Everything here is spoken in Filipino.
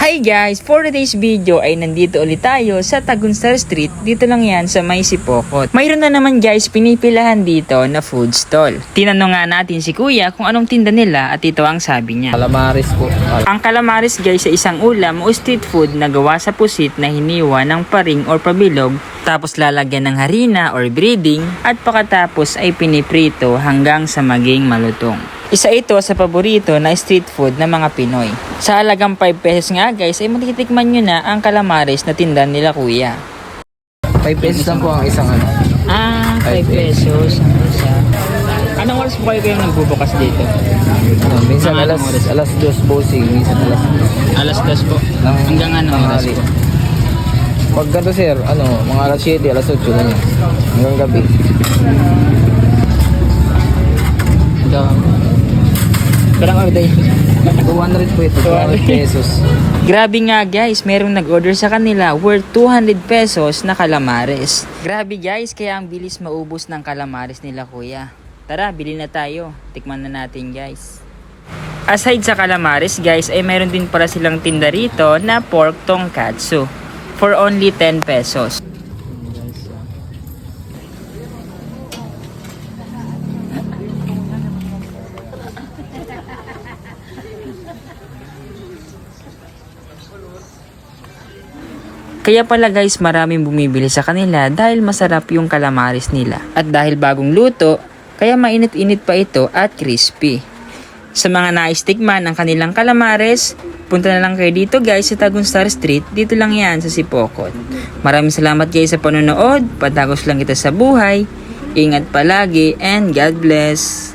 Hi guys! For today's video ay nandito ulit tayo sa Tagunstar Street. Dito lang yan sa May Sipokot. Mayroon na naman guys pinipilahan dito na food stall. Tinanong nga natin si kuya kung anong tinda nila at ito ang sabi niya. Calamares po. Ang calamares guys ay isang ulam o street food na gawa sa pusit na hiniwa ng paring or pabilog. Tapos lalagyan ng harina or breading at pagkatapos ay piniprito hanggang sa maging malutong. Isa ito sa paborito na street food ng mga Pinoy. Sa halagang 5 pesos nga guys ay matitikman nyo na ang calamares na tinda nila kuya. 5 pesos lang po ang isang ano. 5 pesos ang isa. Anong oras po kayo nagbubukas dito? Minsan alas 2 bossing, minsan Alas 2 po. Hanggang anong oras po? Pag ganito sir, mga alas 7, alas 8 ganyan. Hanggang gabi. Parang order yun. 200 po ito, 200 pesos. Grabe nga guys, merong nag-order sa kanila worth 200 pesos na calamares. Grabe guys, kaya ang bilis maubos ng calamares nila kuya. Tara, bili na tayo. Tikman na natin guys. Aside sa calamares guys, ay meron din para silang tinda rito na pork tonkatsu for only 10 pesos. Kaya pala guys maraming bumibili sa kanila dahil masarap yung calamares nila. At dahil bagong luto, kaya mainit-init pa ito at crispy. Sa mga nais tikman ang kanilang calamares, punta na lang kayo dito guys sa Tagunstar Street. Dito lang yan sa Sipokot. Maraming salamat guys sa panonood. Patagos lang kita sa buhay. Ingat palagi and God bless.